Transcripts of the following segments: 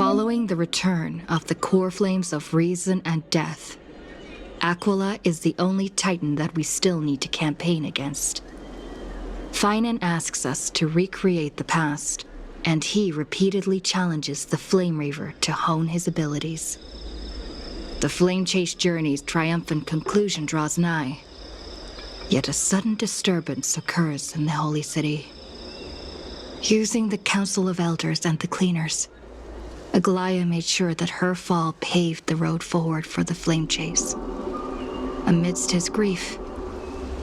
Following the return of the core flames of reason and death, Aquila is the only titan that we still need to campaign against. Finan asks us to recreate the past, and he repeatedly challenges the Flame Reaver to hone his abilities. The Flame Chase journey's triumphant conclusion draws nigh, yet a sudden disturbance occurs in the Holy City. Using the Council of Elders and the Cleaners, Aglaia made sure that her fall paved the road forward for the Flame Chase. Amidst his grief,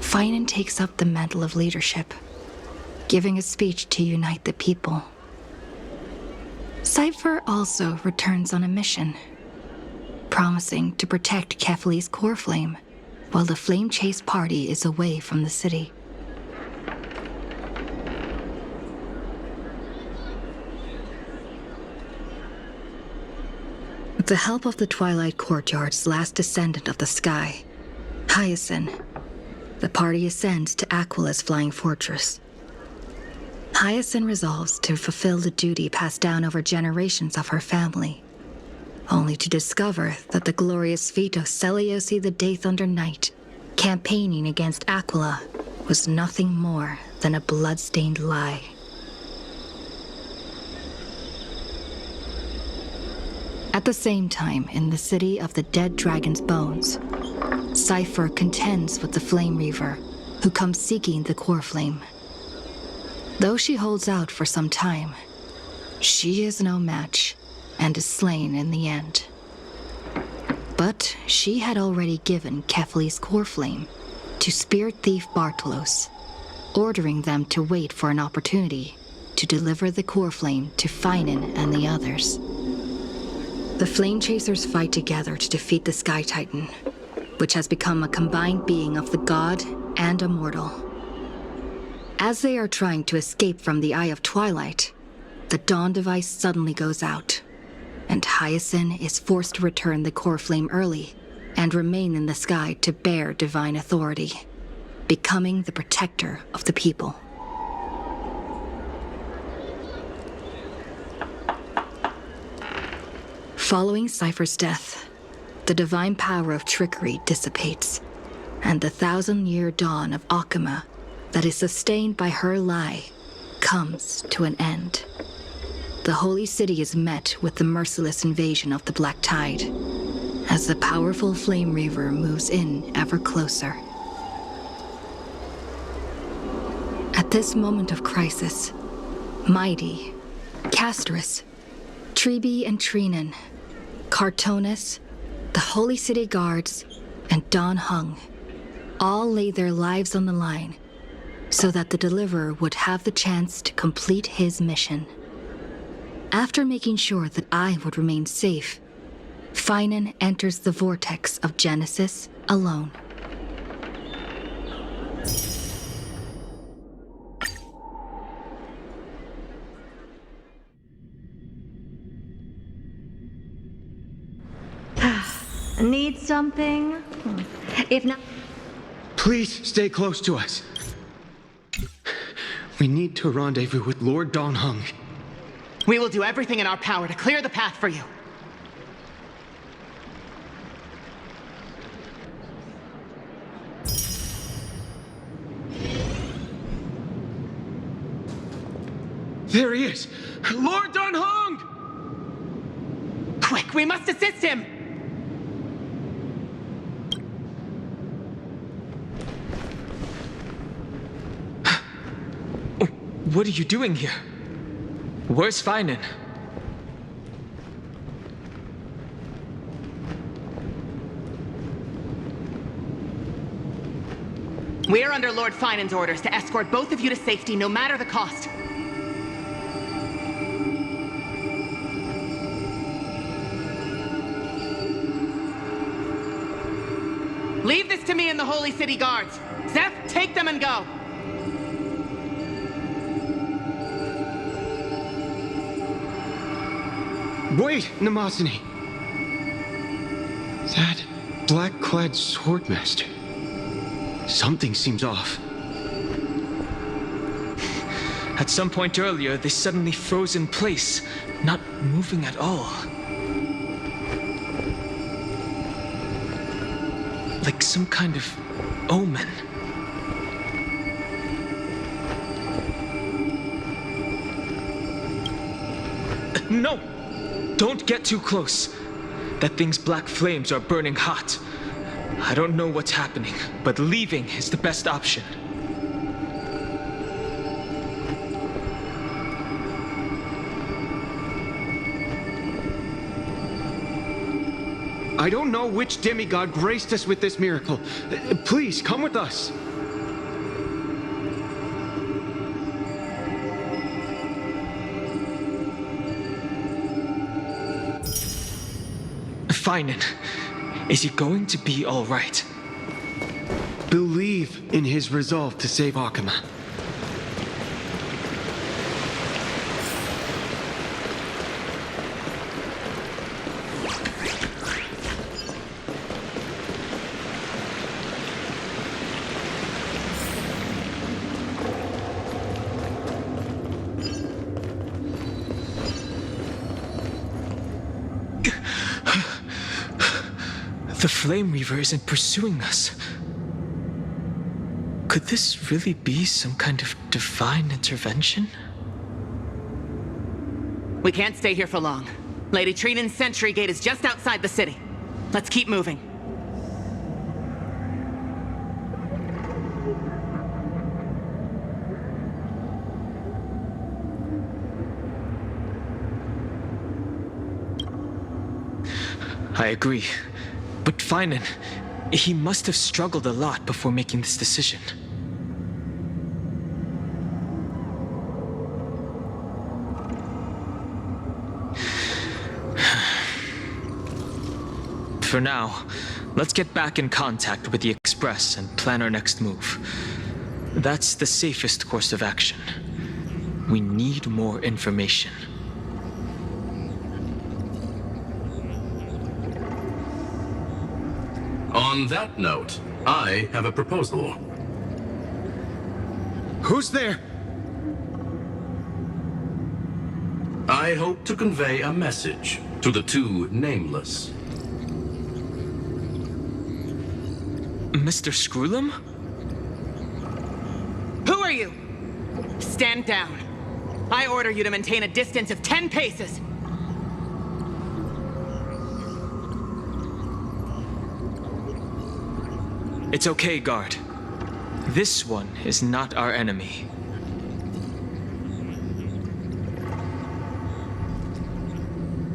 Finan takes up the mantle of leadership, giving a speech to unite the people. Cypher also returns on a mission, promising to protect Kefli's core flame while the Flame Chase party is away from the city. With the help of the Twilight Courtyard's last descendant of the sky, Hyacinth, the party ascends to Aquila's flying fortress. Hyacinth resolves to fulfill the duty passed down over generations of her family, only to discover that the glorious feat of Celiosi the Day Thunder Knight, campaigning against Aquila, was nothing more than a blood-stained lie. At the same time, in the city of the dead dragon's bones, Cypher contends with the Flame Reaver, who comes seeking the core flame. Though she holds out for some time, she is no match and is slain in the end. But she had already given Kefli's core flame to spirit thief Bartolos, ordering them to wait for an opportunity to deliver the core flame to Finan and the others. The Flame Chasers fight together to defeat the Sky Titan, which has become a combined being of the god and a mortal. As they are trying to escape from the Eye of Twilight, the Dawn device suddenly goes out, and Hyacinth is forced to return the core flame early and remain in the sky to bear divine authority, becoming the protector of the people. Following Cypher's death, the divine power of trickery dissipates, and the 1,000-year dawn of Akama that is sustained by her lie comes to an end. The Holy City is met with the merciless invasion of the Black Tide, as the powerful Flame Reaver moves in ever closer. At this moment of crisis, Mighty, Castris, Treeby and Trinan, Cartonis, the Holy City Guards, and Don Hung all laid their lives on the line so that the Deliverer would have the chance to complete his mission. After making sure that I would remain safe, Finan enters the vortex of Genesis alone. Need something? If not... Please stay close to us. We need to rendezvous with Lord Don Hung. We will do everything in our power to clear the path for you. There he is! Lord Don Hung! Quick, we must assist him! What are you doing here? Where's Finan? We are under Lord Finan's orders to escort both of you to safety, no matter the cost. Leave this to me and the Holy City Guards. Zeph, take them and go. Wait, Namasini! That black-clad swordmaster. Something seems off. At some point earlier, they suddenly froze in place, not moving at all. Like some kind of omen. No! Don't get too close. That thing's black flames are burning hot. I don't know what's happening, but leaving is the best option. I don't know which demigod graced us with this miracle. Please, come with us. Finan, is he going to be all right? Believe in his resolve to save Akama. The Flame Reaver isn't pursuing us. Could this really be some kind of divine intervention? We can't stay here for long. Lady Trinan's sentry gate is just outside the city. Let's keep moving. I agree. But Finan, he must have struggled a lot before making this decision. For now, let's get back in contact with the Express and plan our next move. That's the safest course of action. We need more information. On that note, I have a proposal. Who's there? I hope to convey a message to the two nameless. Mr. Screwlum? Who are you? Stand down. I order you to maintain a distance of 10 paces. It's okay, guard. This one is not our enemy.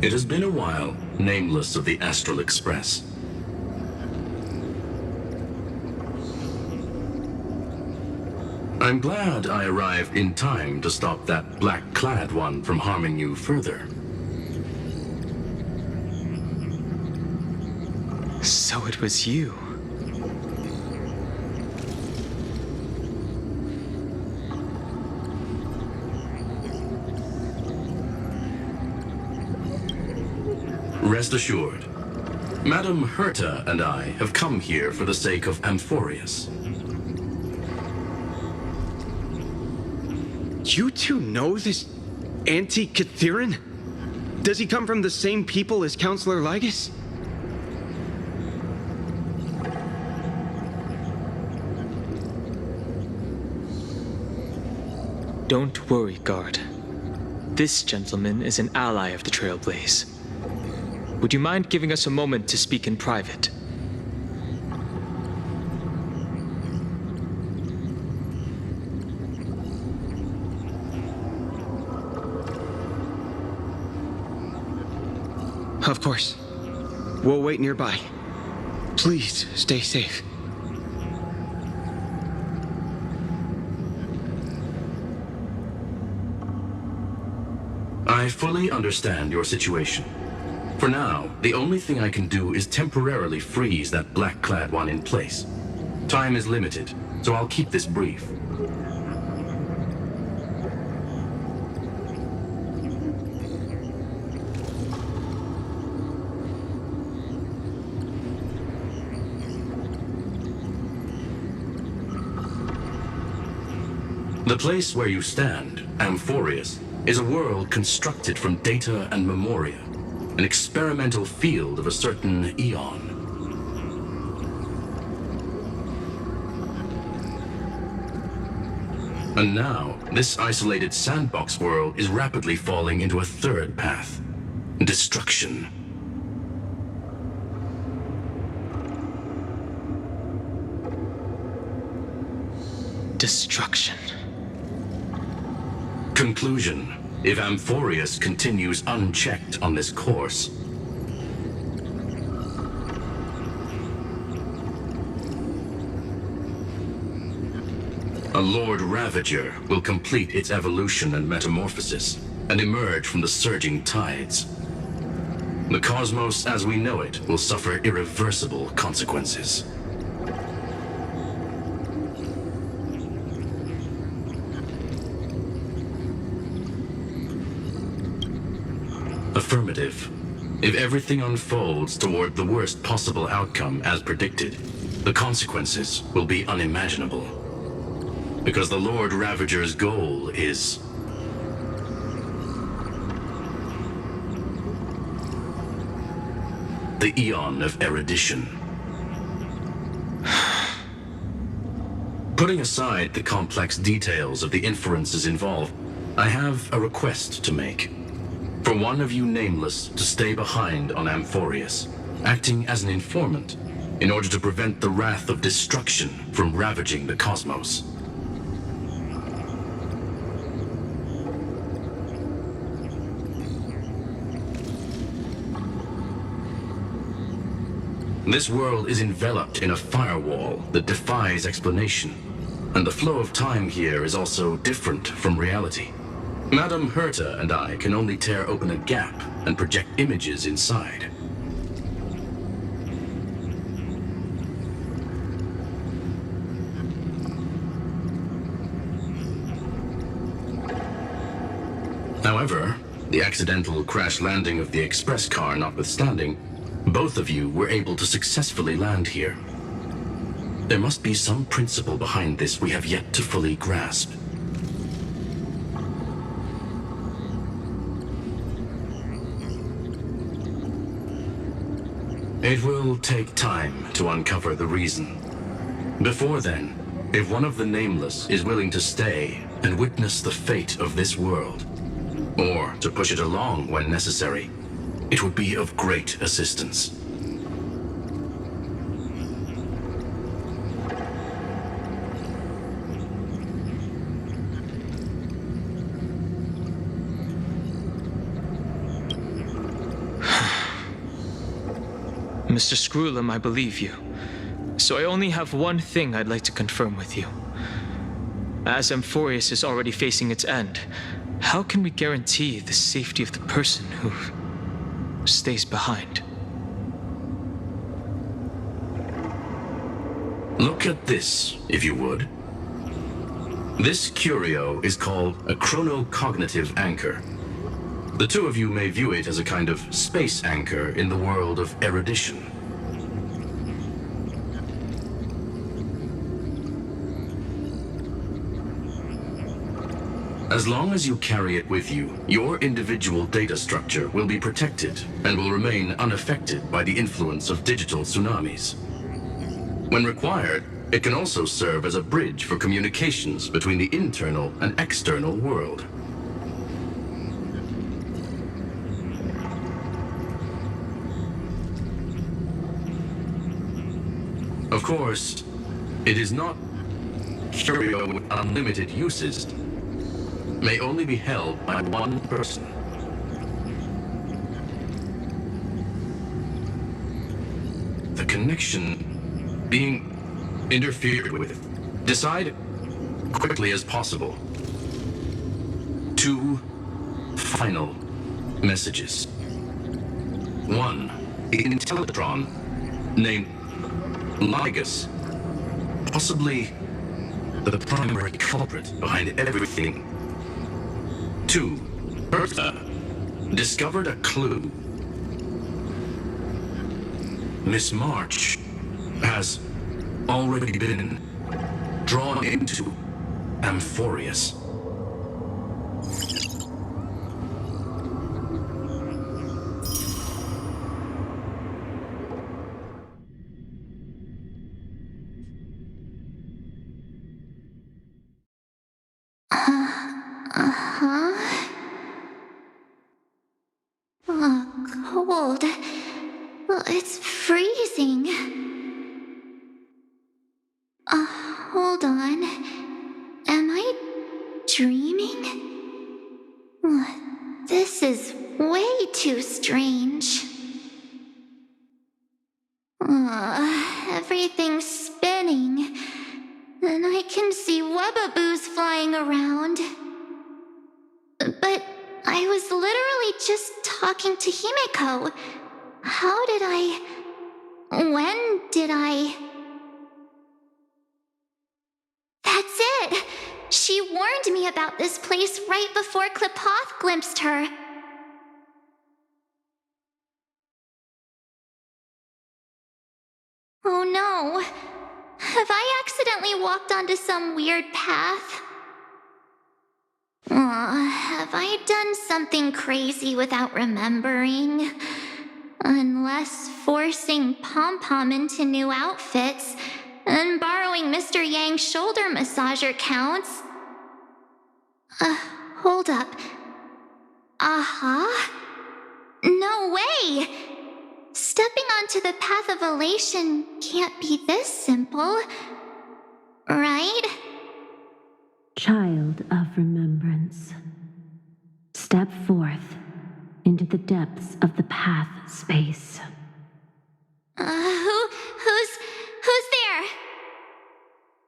It has been a while, nameless of the Astral Express. I'm glad I arrived in time to stop that black-clad one from harming you further. So it was you. Rest assured, Madam Herta and I have come here for the sake of Amphorius. You two know this anti-Cathiran? Does he come from the same people as Counselor Lygus? Don't worry, guard. This gentleman is an ally of the Trailblaze. Would you mind giving us a moment to speak in private? Of course. We'll wait nearby. Please, stay safe. I fully understand your situation. For now, the only thing I can do is temporarily freeze that black-clad one in place. Time is limited, so I'll keep this brief. The The place where you stand, Amphorius, is a world constructed from data and memoria, an experimental field of a certain eon. And now, this isolated sandbox world is rapidly falling into a third path: destruction. Destruction. Conclusion: if Amphorius continues unchecked on this course, a Lord Ravager will complete its evolution and metamorphosis, and emerge from the surging tides. The cosmos as we know it will suffer irreversible consequences. Affirmative. If everything unfolds toward the worst possible outcome as predicted, the consequences will be unimaginable. Because the Lord Ravager's goal is the Eon of Erudition. Putting aside the complex details of the inferences involved, I have a request to make. For one of you nameless to stay behind on Amphorius, acting as an informant, in order to prevent the wrath of destruction from ravaging the cosmos. This world is enveloped in a firewall that defies explanation, and the flow of time here is also different from reality. Madame Herta and I can only tear open a gap and project images inside. However, the accidental crash landing of the express car notwithstanding, both of you were able to successfully land here. There must be some principle behind this we have yet to fully grasp. It will take time to uncover the reason. Before then, if one of the Nameless is willing to stay and witness the fate of this world, or to push it along when necessary, it would be of great assistance. Mr. Screwlum, I believe you. So I only have one thing I'd like to confirm with you. As Amphorius is already facing its end, how can we guarantee the safety of the person who stays behind? Look at this, if you would. This curio is called a chronocognitive anchor. The two of you may view it as a kind of space anchor in the world of erudition. As long as you carry it with you, your individual data structure will be protected and will remain unaffected by the influence of digital tsunamis. When required, it can also serve as a bridge for communications between the internal and external world. Of course, it is not curio with unlimited uses. May only be held by one person. The connection being interfered with. Decide quickly as possible. 2 final messages. 1, an Intellitron named Ligus, possibly the primary culprit behind everything. 2, Bertha discovered a clue. Miss March has already been drawn into Amphorius. Cold. It's freezing. Hold on. Am I dreaming? This is way too strange. Everything's spinning, and I can see webbaboos flying around. But I was literally just talking to Himeko. How did I... When did I... That's it! She warned me about this place right before Klipoth glimpsed her. Oh no. Have I accidentally walked onto some weird path? Have I done something crazy without remembering? Unless forcing Pom-Pom into new outfits and borrowing Mr. Yang's shoulder massager counts. Hold up. No way! Stepping onto the path of elation can't be this simple, right? Child of remembrance, step forth into the depths of the path space. Who's there?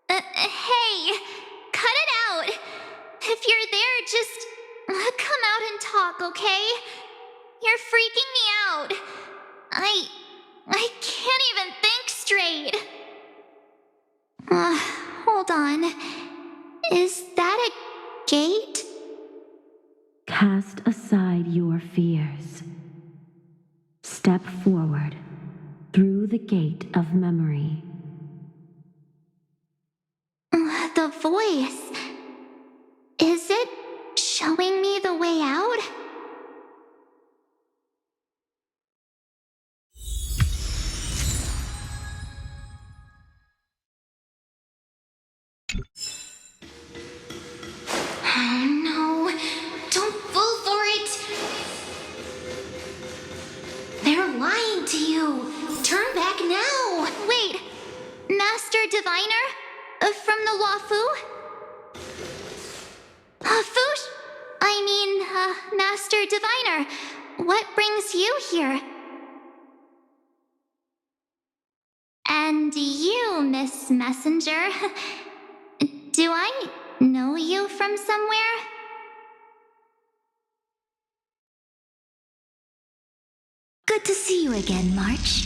Hey, cut it out. If you're there, just come out and talk, okay? You're freaking me out. I can't even think straight. Hold on. Is that a gate? Cast aside your fears. Step forward through the gate of memory. The voice. Is it showing me the way out? Oh no, don't fall for it! They're lying to you! Turn back now! Wait, Master Diviner? From the Wafu? Master Diviner, what brings you here? And you, Miss Messenger, do I know you from somewhere? Good to see you again, March.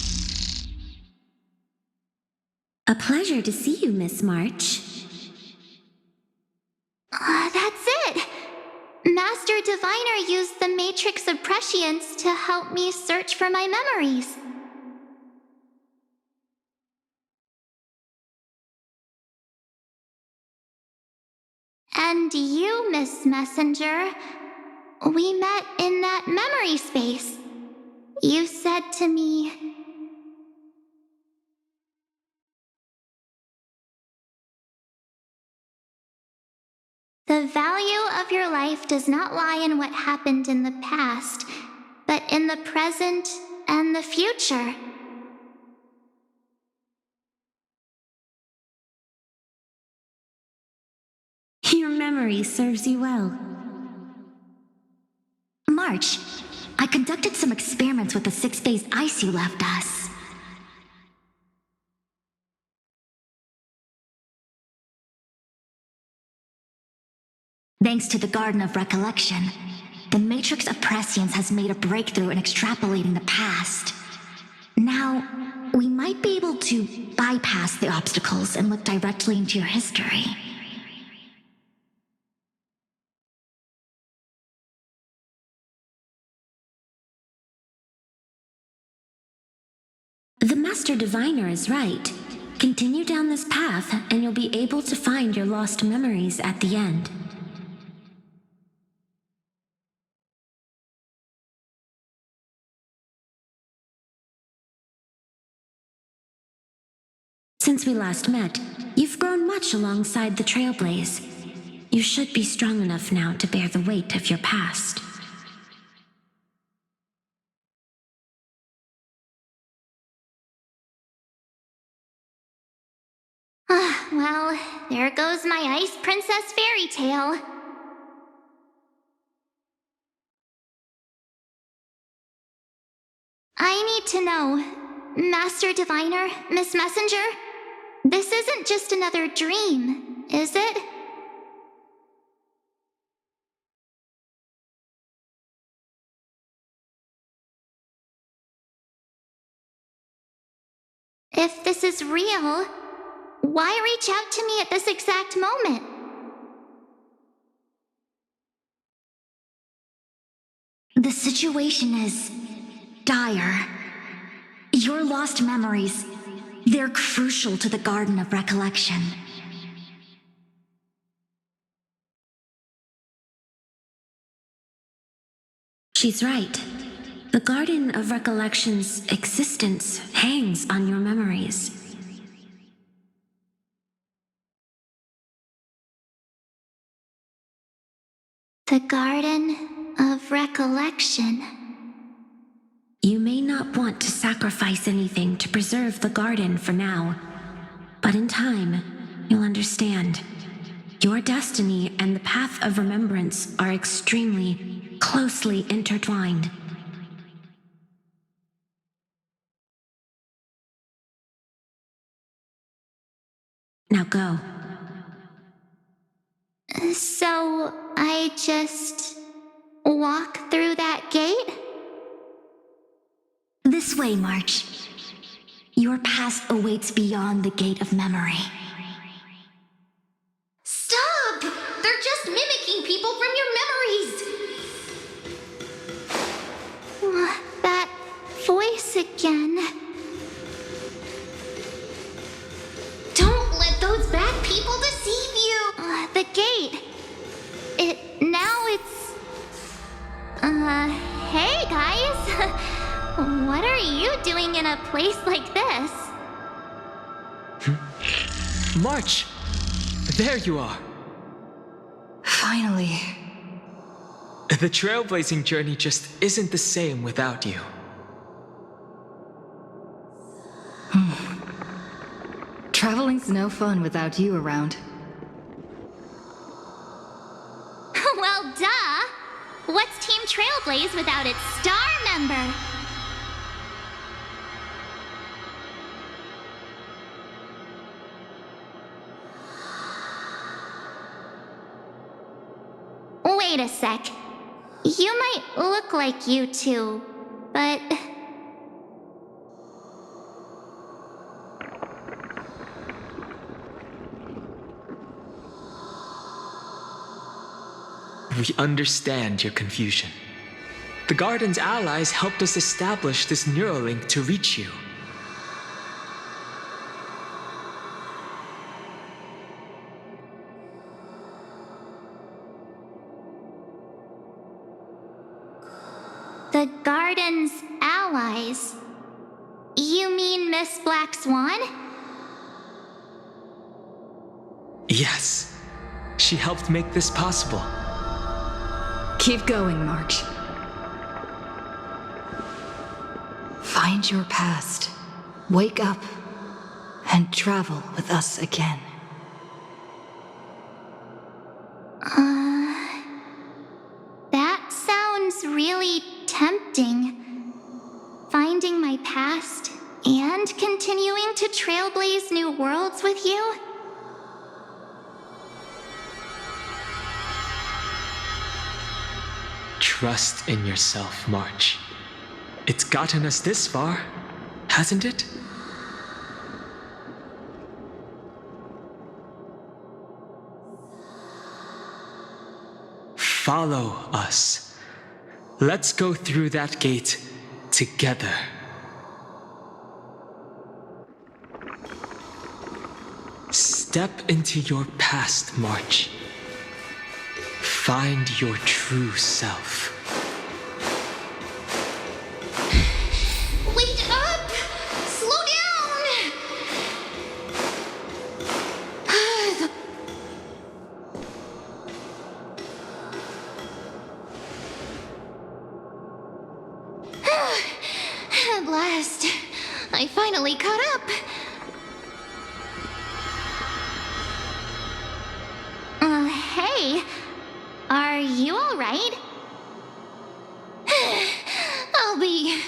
A pleasure to see you, Miss March. That's it! Master Diviner used the Matrix of Prescience to help me search for my memories. And you, Miss Messenger, we met in that memory space. You said to me, "The value of your life does not lie in what happened in the past, but in the present and the future." Your memory serves you well. March, I conducted some experiments with the 6-phase ice you left us. Thanks to the Garden of Recollection, the Matrix of Prescience has made a breakthrough in extrapolating the past. Now, we might be able to bypass the obstacles and look directly into your history. The Master Diviner is right. Continue down this path, and you'll be able to find your lost memories at the end. Since we last met, you've grown much alongside the Trailblaze. You should be strong enough now to bear the weight of your past. Well, there goes my Ice Princess fairy tale. I need to know, Master Diviner, Miss Messenger, this isn't just another dream, is it? If this is real, why reach out to me at this exact moment? The situation is dire. Your lost memories, they're crucial to the Garden of Recollection. She's right. The Garden of Recollection's existence hangs on your memories. The Garden of Recollection. You may not want to sacrifice anything to preserve the garden for now, but in time, you'll understand. Your destiny and the path of remembrance are extremely closely intertwined. Now go. So, I just walk through that gate? This way, March. Your past awaits beyond the Gate of Memory. Stop! They're just mimicking people from your memories! That voice again. Don't let those bad people deceive you! The gate. Hey guys! What are you doing in a place like this? March! There you are! Finally. The trailblazing journey just isn't the same without you. Traveling's no fun without you around. Well, duh! What's Team Trailblaze without its star member? Wait a sec. You might look like you two, but... We understand your confusion. The Garden's allies helped us establish this neural link to reach you. The Garden's allies? You mean Miss Black Swan? Yes. She helped make this possible. Keep going, March. Find your past, wake up, and travel with us again. That sounds really tempting. Finding my past and continuing to trailblaze new worlds with you? Trust in yourself, March. It's gotten us this far, hasn't it? Follow us. Let's go through that gate together. Step into your past, March. Find your true self. Wake up! Slow down! At last, I finally caught up. Hey, are you alright? I'll be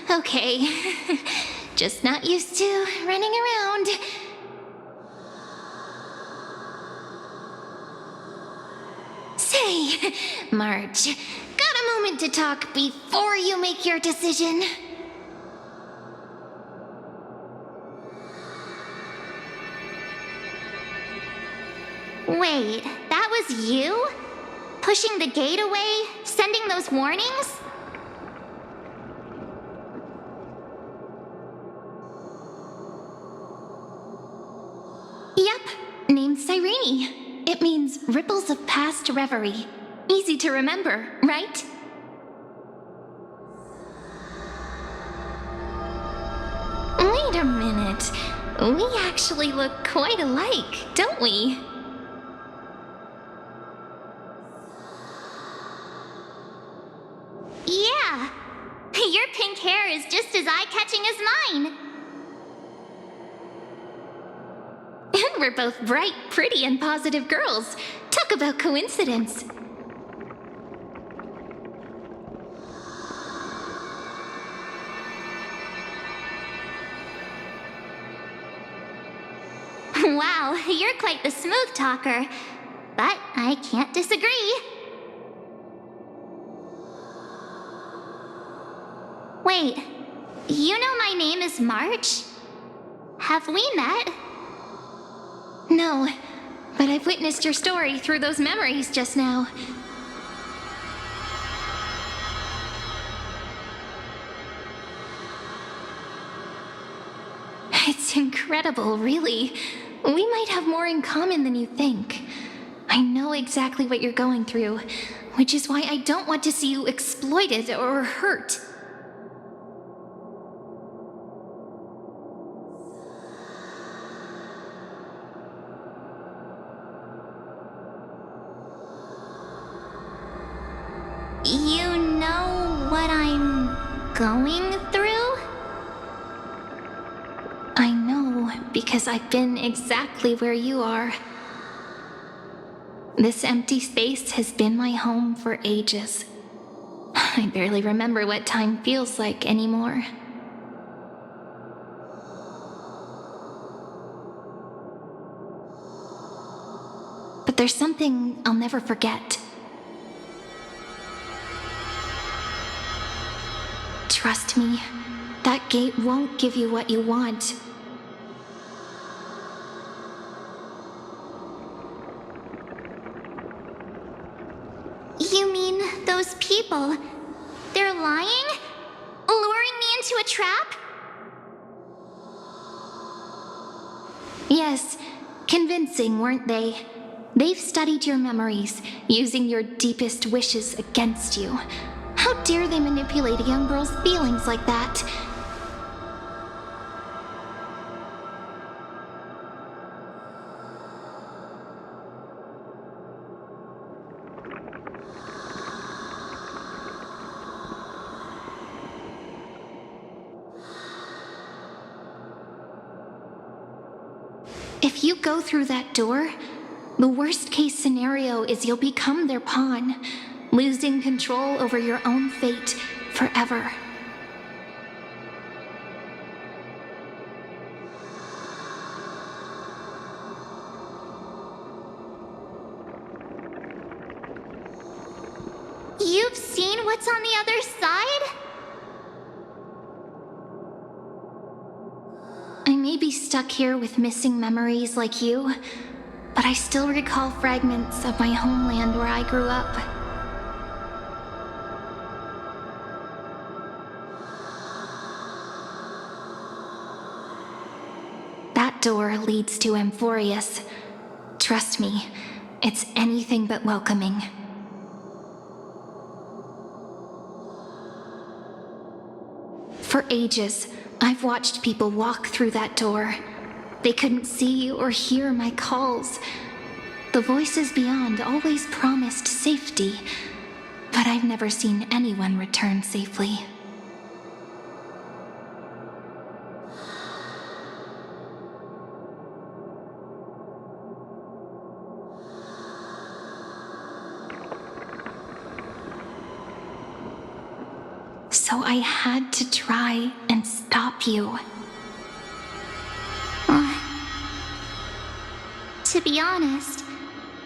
okay. Just not used to running around. Say, Marge, got a moment to talk before you make your decision? Wait, that was you? Pushing the gate away? Sending those warnings? Yep, named Cyrene. It means ripples of past reverie. Easy to remember, right? Wait a minute. We actually look quite alike, don't we? Yeah, your pink hair is just as eye-catching as mine. And we're both bright, pretty, and positive girls. Talk about coincidence. Wow, you're quite the smooth talker. But I can't disagree. Wait, you know my name is March? Have we met? No, but I've witnessed your story through those memories just now. It's incredible, really. We might have more in common than you think. I know exactly what you're going through, which is why I don't want to see you exploited or hurt. You know what I'm going through? I know, because I've been exactly where you are. This empty space has been my home for ages. I barely remember what time feels like anymore. But there's something I'll never forget. Trust me, that gate won't give you what you want. You mean those people? They're lying? Luring me into a trap? Yes, convincing, weren't they? They've studied your memories, using your deepest wishes against you. How dare they manipulate a young girl's feelings like that? If you go through that door, the worst case scenario is you'll become their pawn, losing control over your own fate forever. You've seen what's on the other side? I may be stuck here with missing memories like you, but I still recall fragments of my homeland where I grew up. That that door leads to Amphorius. Trust me, it's anything but welcoming. For ages, I've watched people walk through that door. They couldn't see or hear my calls. The voices beyond always promised safety, but I've never seen anyone return safely. So I had to try and stop you. To be honest,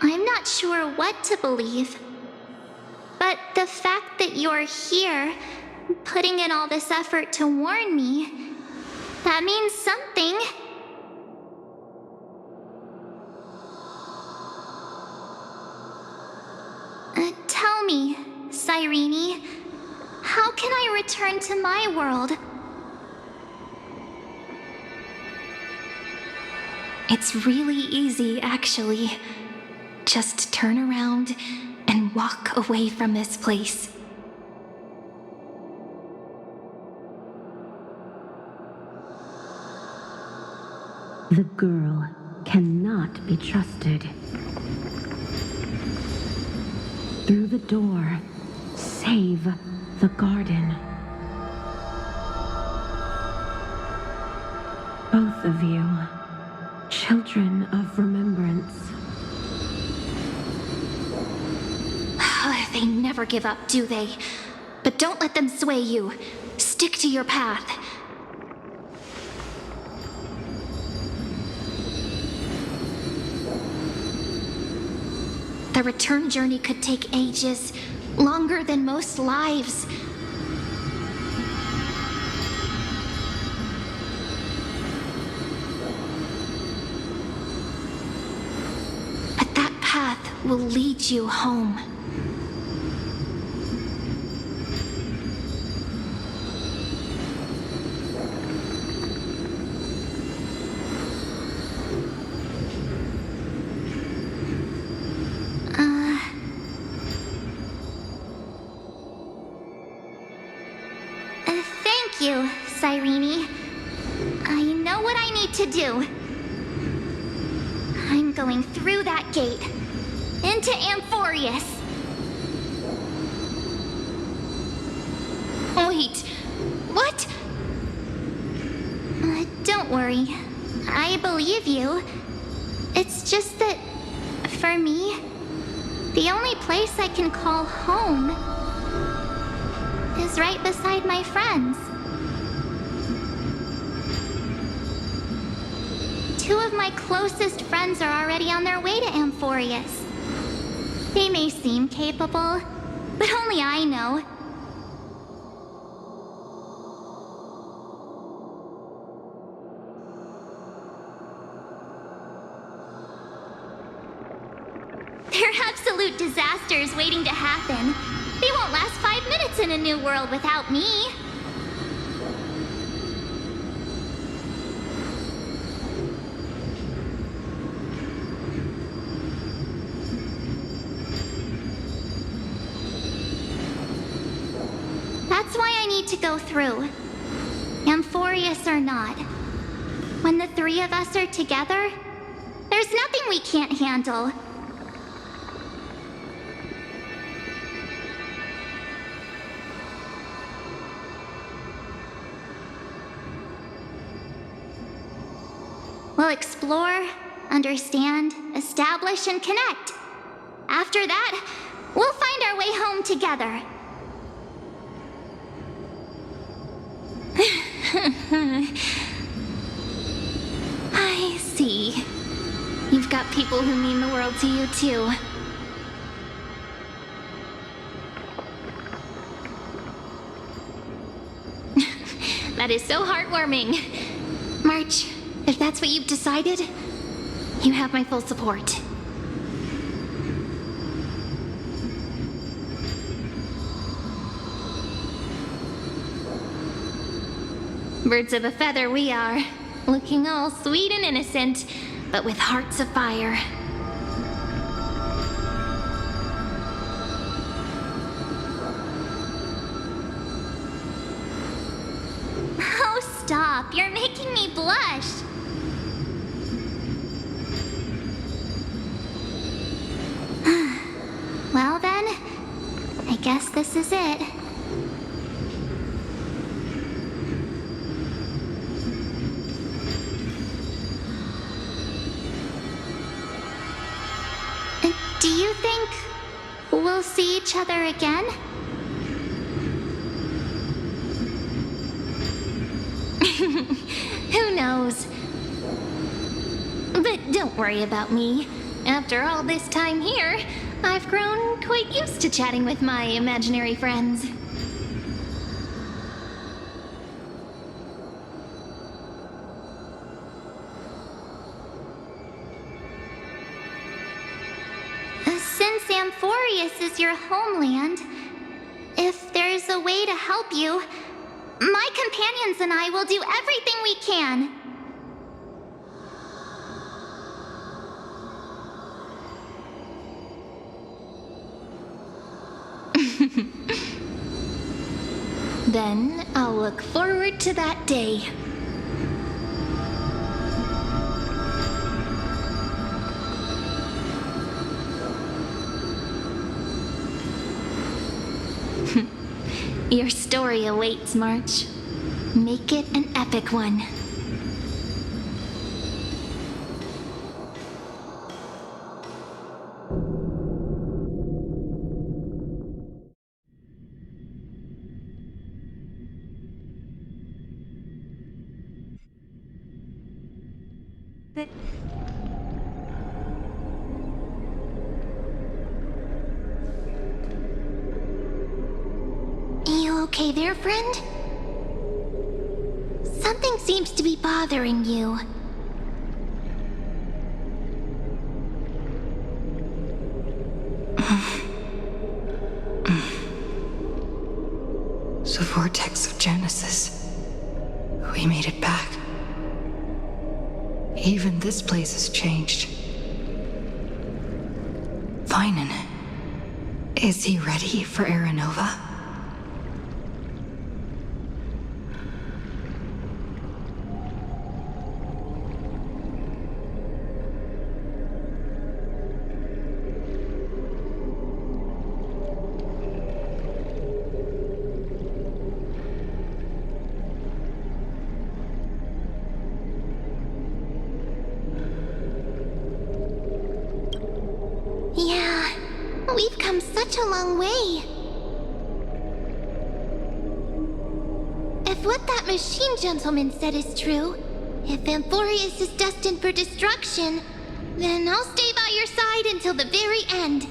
I'm not sure what to believe. But the fact that you're here, putting in all this effort to warn me, that means something. Tell me, Cyrene, how can I return to my world? It's really easy, actually. Just turn around and walk away from this place. The girl cannot be trusted. Through the door, save the garden. Both of you, children of remembrance. They never give up, do they? But don't let them sway you. Stick to your path. The return journey could take ages, longer than most lives. But that path will lead you home. Thank you, Cyrene. I know what I need to do. I'm going through that gate, into Amphorius. Wait, what? Don't worry. I believe you. It's just that, for me, the only place I can call home is right beside my friends. Two of my closest friends are already on their way to Amphorius. They may seem capable, but only I know. They're absolute disasters waiting to happen. They won't last 5 minutes in a new world without me. That's why I need to go through. Amphorius or not. When the three of us are together, there's nothing we can't handle. We'll explore, understand, establish, and connect. After that, we'll find our way home together. I see. You've got people who mean the world to you, too. That is so heartwarming. March, if that's what you've decided, you have my full support. Birds of a feather we are. looking all sweet and innocent, but with hearts of fire. Oh, stop. You're making me blush. Well then, I guess this is it. Do you think we'll see each other again? Who knows? But don't worry about me. After all this time here, I've grown quite used to chatting with my imaginary friends. Since Amphorius is your homeland, if there's a way to help you, my companions and I will do everything we can. Then I'll look forward to that day. Your story awaits, March. Make it an epic one. You okay there, friend? Something seems to be bothering you. The vortex of Genesis. We made it back. Even this place has changed. Vinen. Is he ready for Aranova? Yeah, we've come such a long way. If what that machine gentleman said is true, if Amphorius is destined for destruction, then I'll stay by your side until the very end.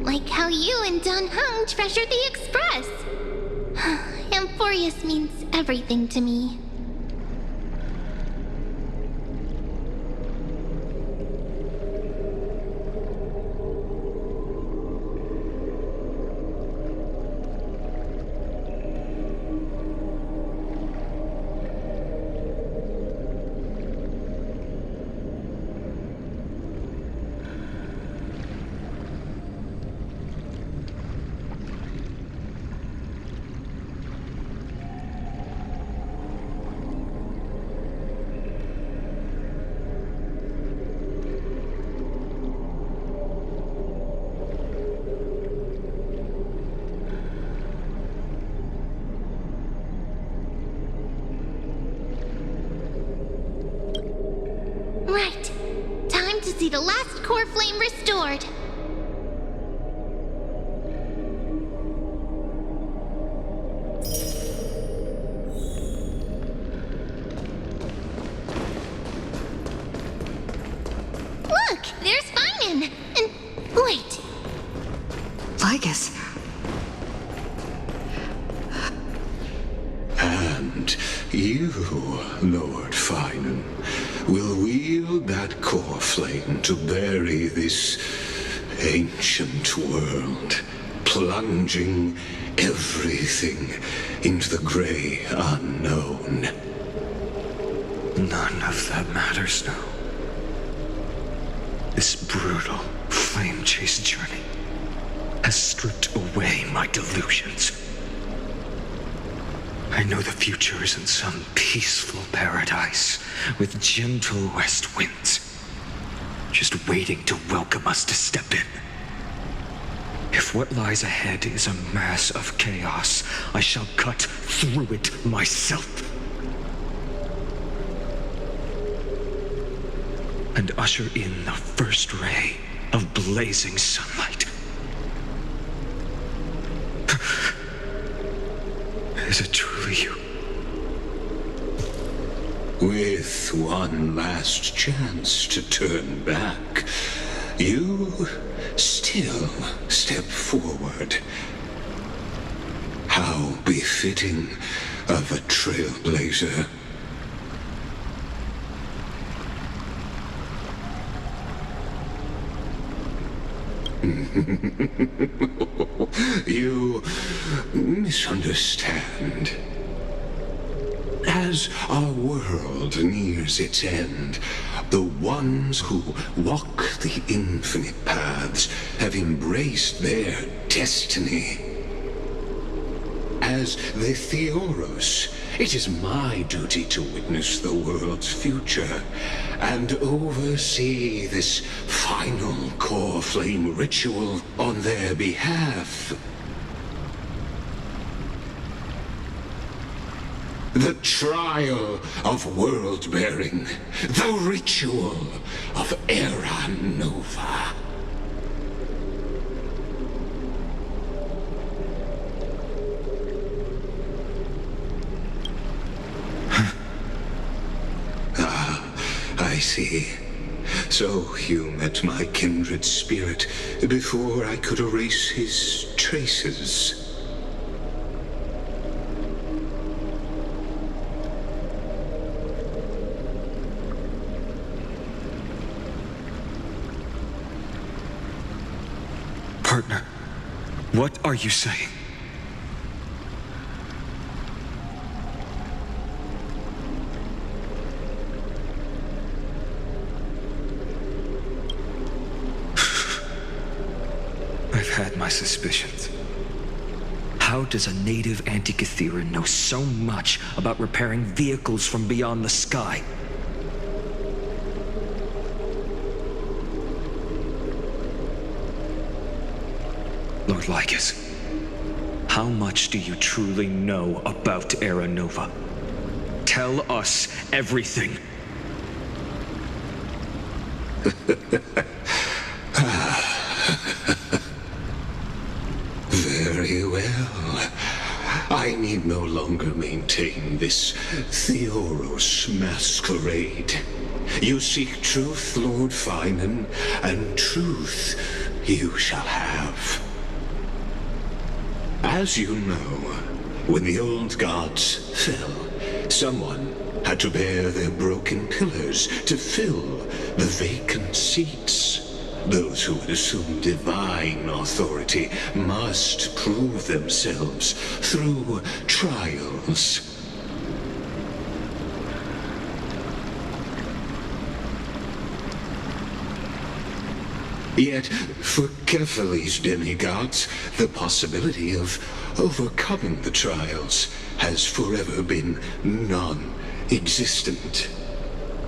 Like how you and Don Hung treasured the Express. Amphorius means everything to me. Right. Time to see the last core flame restored. Look, there's Vinen. And wait. Lygus. And you Lord Finan, will wield that core flame to bury this ancient world, plunging everything into the gray unknown. None of that matters now. This brutal flame chase journey has stripped away my delusions. I know the future is in some peaceful paradise with gentle west winds, just waiting to welcome us to step in. If what lies ahead is a mass of chaos, I shall cut through it myself. And usher in the first ray of blazing sunlight. Is it truly you? With one last chance to turn back, you still step forward. How befitting of a trailblazer. You misunderstand. As our world nears its end, the ones who walk the infinite paths have embraced their destiny. As the Theoros, it is my duty to witness the world's future and oversee this final core flame ritual on their behalf. The trial of world-bearing, the ritual of Era Nova. I see. So you met my kindred spirit before I could erase his traces. Partner, what are you saying? I've had my suspicions. How does a native Antikytheran know so much about repairing vehicles from beyond the sky? Lord Lycus, how much do you truly know about Era Nova? Tell us everything. Very well. I need no longer maintain this Theoros masquerade. You seek truth, Lord Finan, and truth you shall have. As you know, when the old gods fell, someone had to bear their broken pillars to fill the vacant seats. Those who would assume divine authority must prove themselves through trials. Yet, for Kephales's demigods, the possibility of overcoming the trials has forever been non-existent.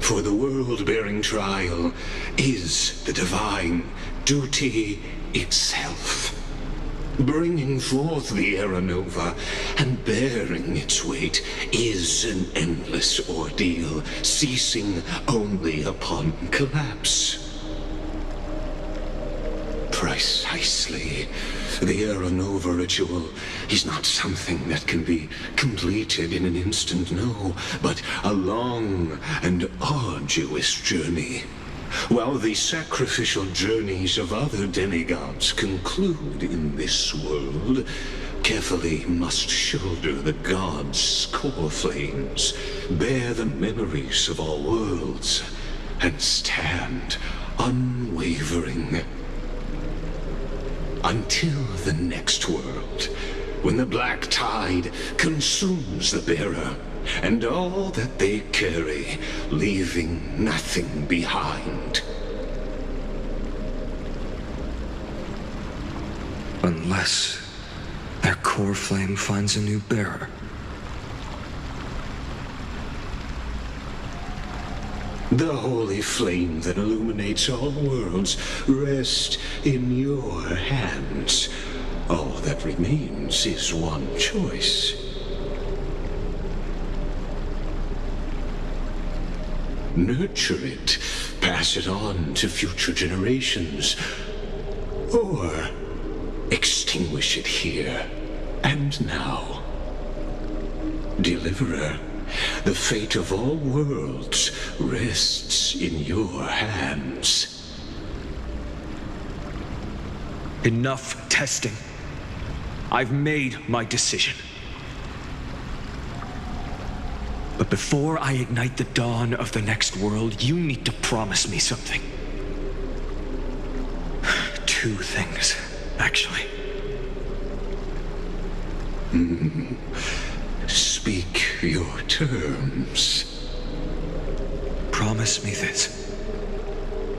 For the world-bearing trial is the divine duty itself. Bringing forth the Era Nova and bearing its weight is an endless ordeal, ceasing only upon collapse. Precisely. The Era Nova ritual is not something that can be completed in an instant, no, but a long and arduous journey. While the sacrificial journeys of other demigods conclude in this world, carefully must shoulder the gods' core flames, bear the memories of all worlds, and stand unwavering. Until the next world, when the black tide consumes the bearer, and all that they carry, leaving nothing behind. Unless their core flame finds a new bearer. The holy flame that illuminates all worlds rests in your hands. All that remains is one choice. Nurture it, pass it on to future generations, or extinguish it here and now. Deliverer, the fate of all worlds rests in your hands. Enough testing. I've made my decision. But before I ignite the dawn of the next world, you need to promise me something. Two things, actually. Speak your terms. Promise me this.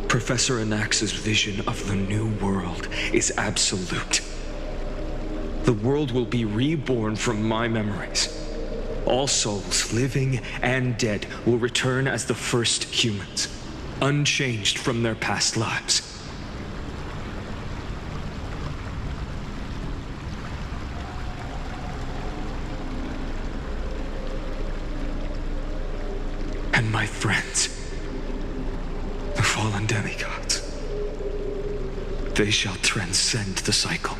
Professor Anax's vision of the new world is absolute. The world will be reborn from my memories. All souls, living and dead, will return as the first humans, unchanged from their past lives. And my friends, the fallen demigods, they shall transcend the cycle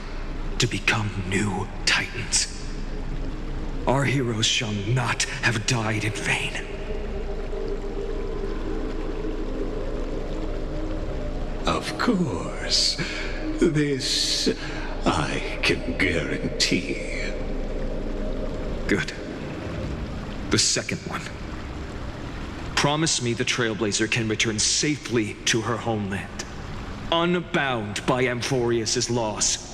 to become new titans. Our heroes shall not have died in vain. Of course. This I can guarantee. Good. The second one. Promise me the Trailblazer can return safely to her homeland, unbound by Amphorius' loss.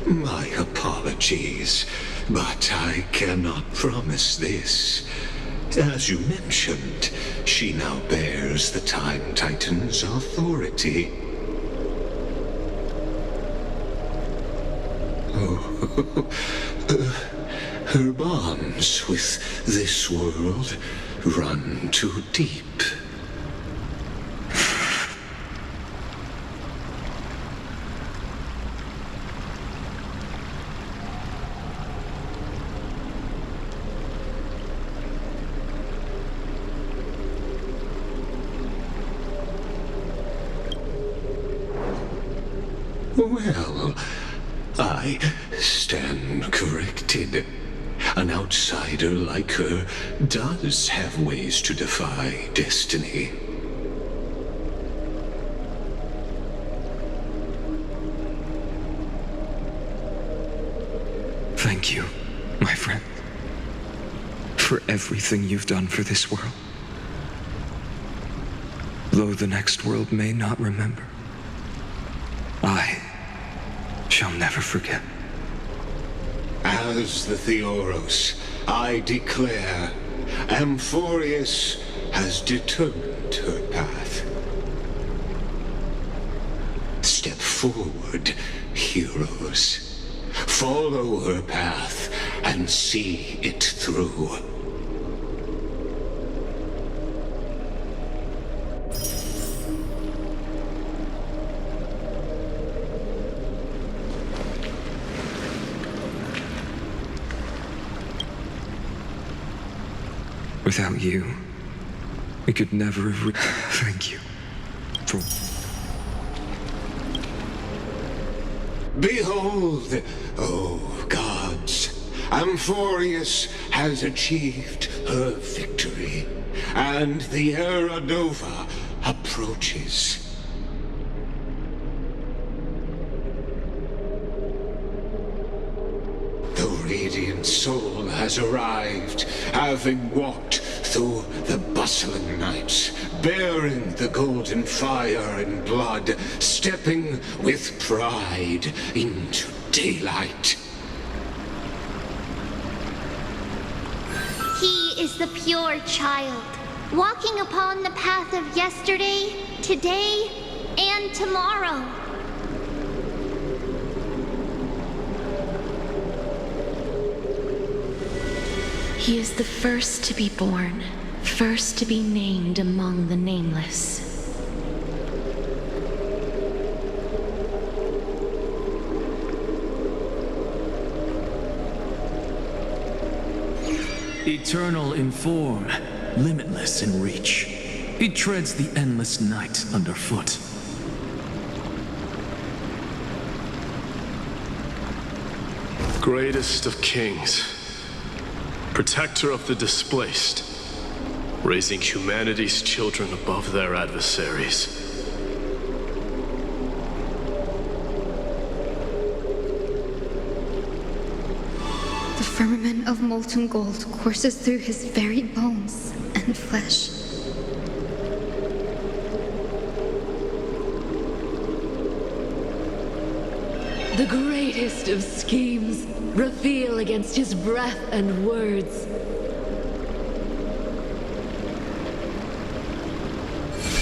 My apologies, but I cannot promise this. As you mentioned, she now bears the Time Titan's authority. Oh, her bonds with this world run too deep. Well, I stand corrected. An outsider like her does have ways to defy destiny. Thank you, my friend, for everything you've done for this world. Though the next world may not remember, I shall never forget. As the Theoros, I declare, Amphorius has determined her path. Step forward, heroes. Follow her path and see it through. Without you, we could never have Thank you for... Behold, oh gods, Amphorius has achieved her victory. and the Era Nova approaches. The radiant soul has arrived, having walked through the bustling nights, bearing the golden fire and blood, stepping with pride into daylight. He is the pure child, walking upon the path of yesterday, today, and tomorrow. He is the first to be born, first to be named among the nameless. Eternal in form, limitless in reach. He treads the endless night underfoot. Greatest of kings, protector of the displaced, raising humanity's children above their adversaries. The firmament of molten gold courses through his very bones and flesh. The greatest of schemes reveal against his breath and words.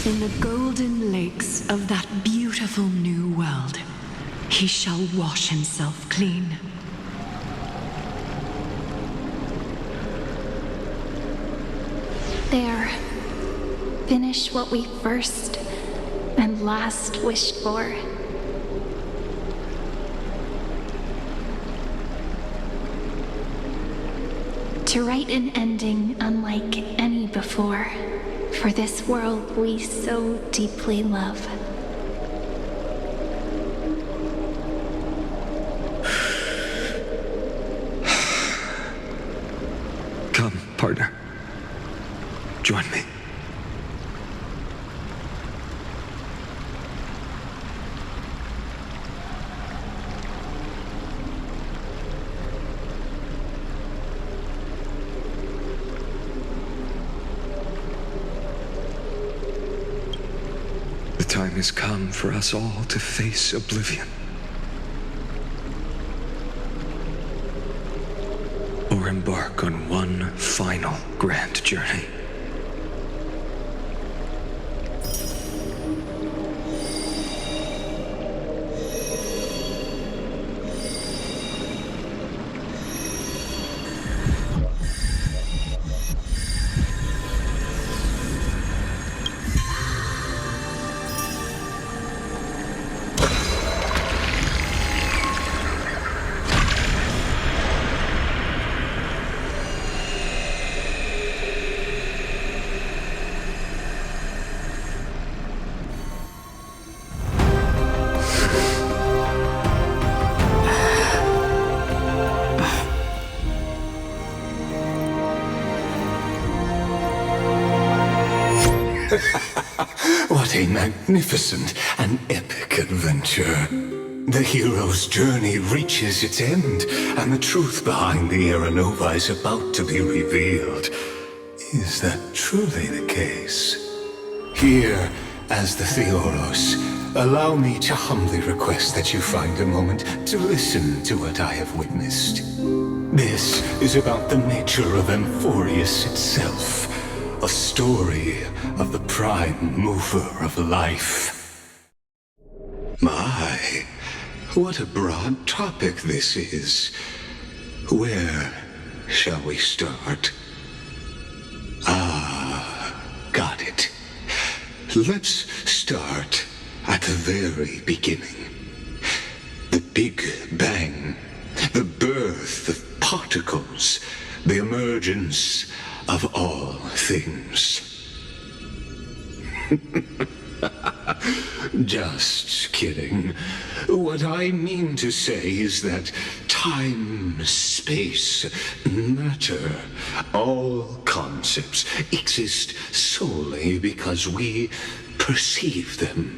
In the golden lakes of that beautiful new world, he shall wash himself clean. There. Finish what we first and last wished for. To write an ending unlike any before, for this world we so deeply love. Come, partner. Join me. The time has come for us all to face oblivion. Or embark on one final grand journey. What a magnificent and epic adventure. The hero's journey reaches its end, and the truth behind the Era Nova is about to be revealed. Is that truly the case? Here, as the Theoros, allow me to humbly request that you find a moment to listen to what I have witnessed. This is about the nature of Amphorius itself. A story of the prime mover of life. My, what a broad topic this is. Where shall we start? Got it. Let's start at the very beginning. The Big Bang, the birth of particles, the emergence of all things. Just kidding. What I mean to say is that time, space, matter, all concepts exist solely because we perceive them.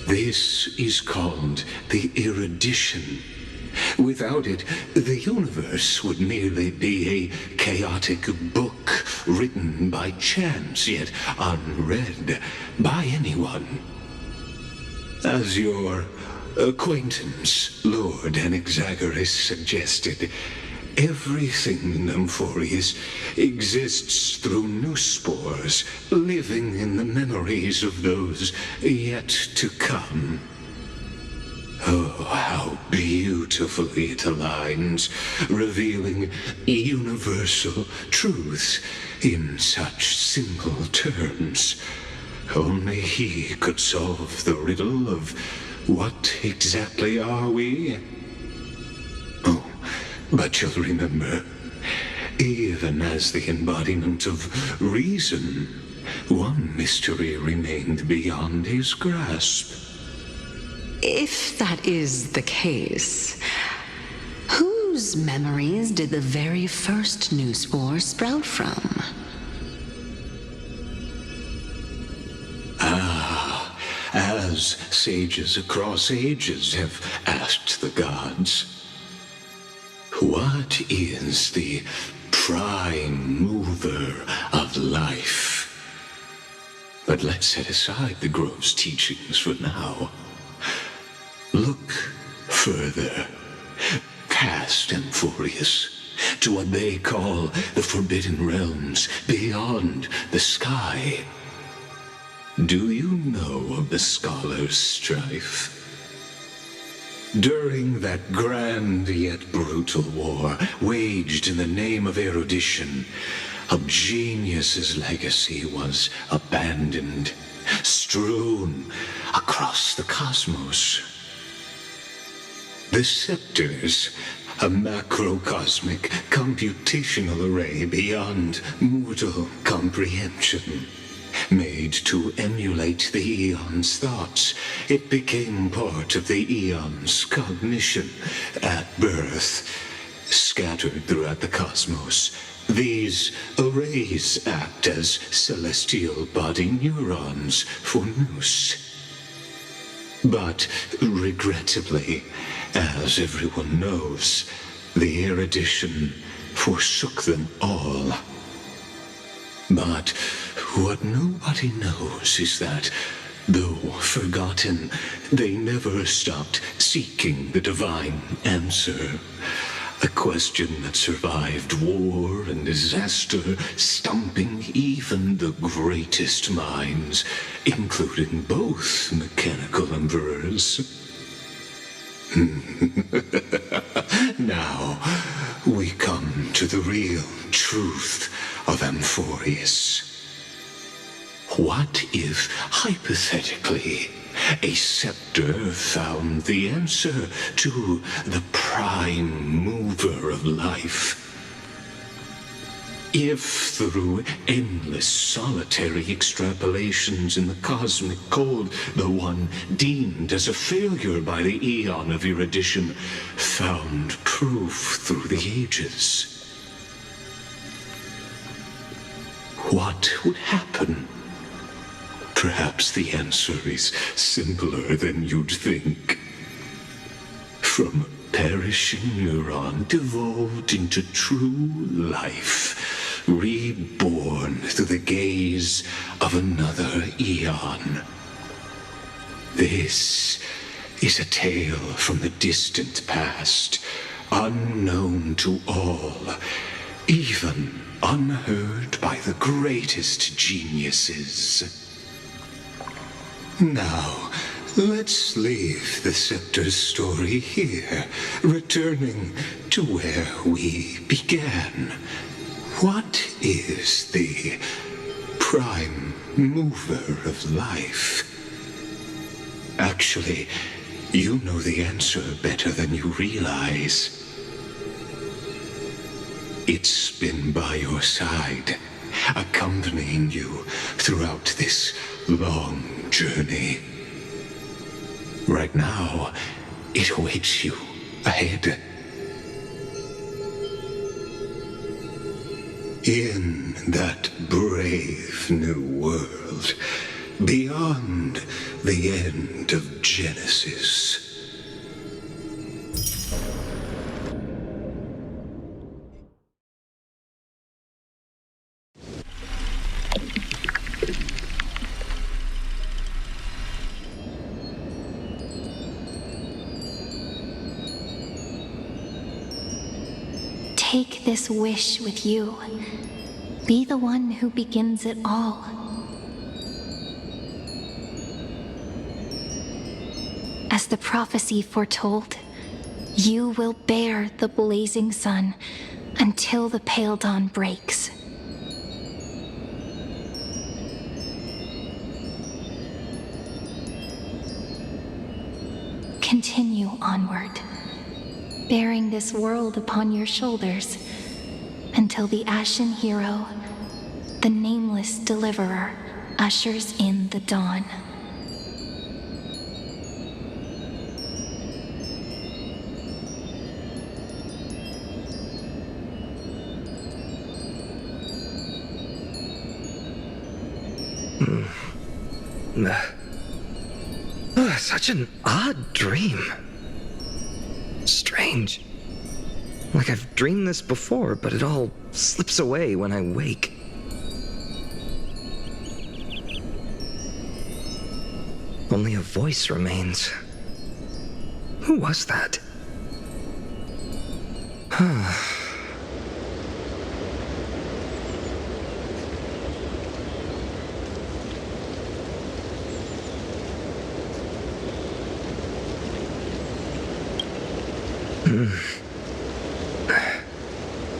This is called the erudition. Without it, the universe would merely be a chaotic book written by chance, yet unread by anyone. As your acquaintance, Lord Anaxagoras, suggested, everything in Amphorius exists through new spores, living in the memories of those yet to come. Oh, how beautifully it aligns, revealing universal truths in such simple terms. Only he could solve the riddle of what exactly are we? Oh, but you'll remember, even as the embodiment of reason, one mystery remained beyond his grasp. If that is the case, whose memories did the very first new spore sprout from? As sages across ages have asked the gods, what is the prime mover of life? But let's set aside the Grove's teachings for now. Look further, past Amphorius, to what they call the Forbidden Realms beyond the sky. Do you know of the Scholar's strife? During that grand yet brutal war, waged in the name of erudition, a genius's legacy was abandoned, strewn across the cosmos. The scepters, a macrocosmic computational array beyond mortal comprehension. Made to emulate the Eon's thoughts, it became part of the Eon's cognition at birth. Scattered throughout the cosmos, these arrays act as celestial body neurons for Nous. But regrettably, as everyone knows, the erudition forsook them all. But what nobody knows is that, though forgotten, they never stopped seeking the divine answer. A question that survived war and disaster, stumping even the greatest minds, including both mechanical emperors. Now, we come to the real truth of Amphorius. What if, hypothetically, a scepter found the answer to the prime mover of life? If, through endless solitary extrapolations in the cosmic code, the one deemed as a failure by the Eon of erudition found proof through the ages, what would happen? Perhaps the answer is simpler than you'd think. From perishing neuron devolved into true life, reborn through the gaze of another Eon. This is a tale from the distant past, unknown to all, even unheard by the greatest geniuses. Now, let's leave the Scepter's story here, returning to where we began. What is the prime mover of life? Actually, you know the answer better than you realize. It's been by your side, accompanying you throughout this long journey. Right now, it awaits you ahead, In that brave new world, beyond the end of Genesis. Take this wish with you. Be the one who begins it all. As the prophecy foretold, you will bear the blazing sun until the pale dawn breaks. Continue onward, bearing this world upon your shoulders, until the Ashen Hero, the nameless deliverer, ushers in the dawn. Such an odd dream. Strange. Like I've dreamed this before, but it all slips away when I wake. Only a voice remains. Who was that?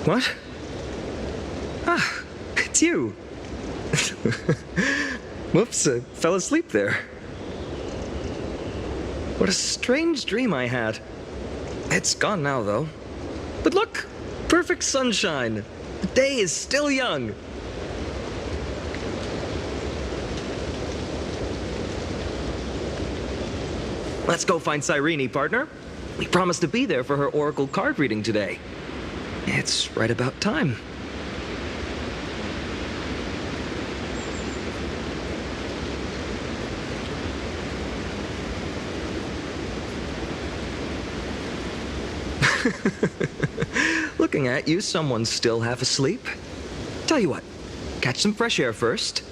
What? Ah, it's you. Whoops, I fell asleep there. What a strange dream I had. It's gone now, though. But look, perfect sunshine. The day is still young. Let's go find Cyrene, partner. We promised to be there for her oracle card reading today. It's right about time. Looking at you, someone's still half asleep. Tell you what, catch some fresh air first.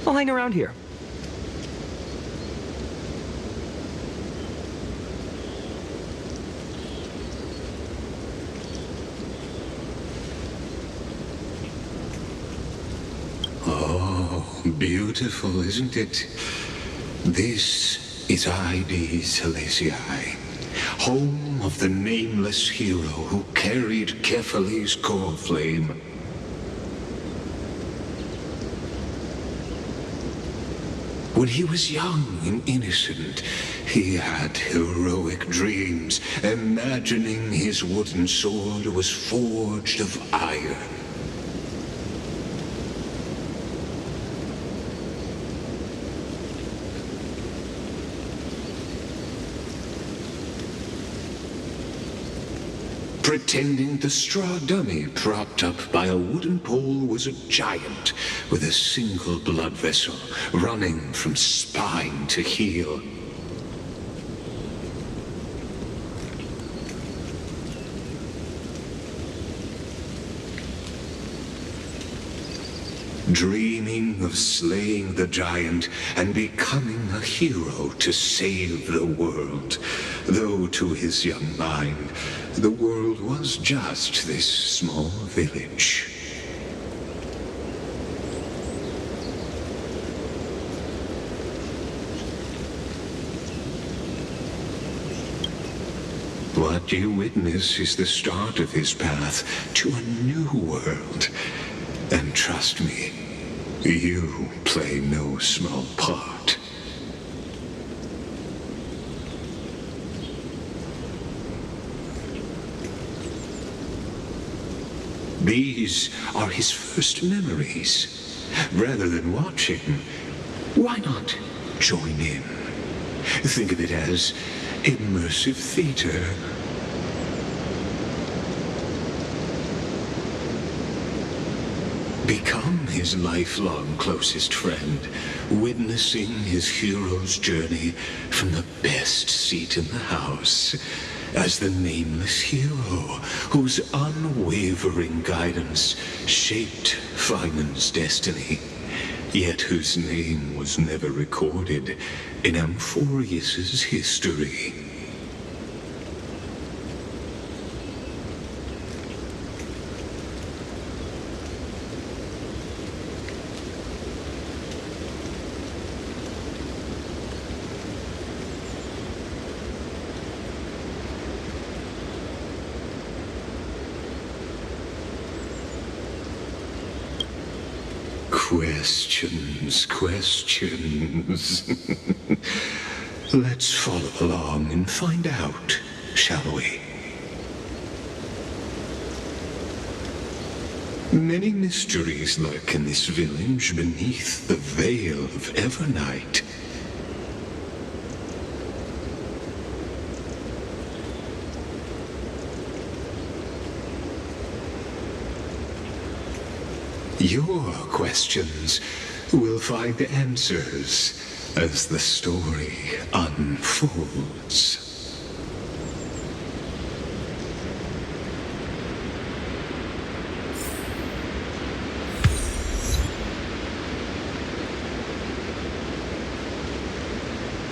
I'll hang around here. Beautiful, isn't it? This is Ide Celestii, home of the nameless hero who carried Kephale's core flame. When he was young and innocent, he had heroic dreams, imagining his wooden sword was forged of iron. Pretending the straw dummy propped up by a wooden pole was a giant with a single blood vessel running from spine to heel. Dreaming of slaying the giant and becoming a hero to save the world, though to his young mind, the world was just this small village. What you witness is the start of his path to a new world. And trust me, you play no small part. These are his first memories. Rather than watching, why not join in? Think of it as immersive theater. become his lifelong closest friend, witnessing his hero's journey from the best seat in the house, as the nameless hero whose unwavering guidance shaped Fine's destiny, yet whose name was never recorded in Amphorius's history. Questions. Let's follow along and find out, shall we? Many mysteries lurk in this village beneath the veil of Evernight. Your questions will find answers as the story unfolds.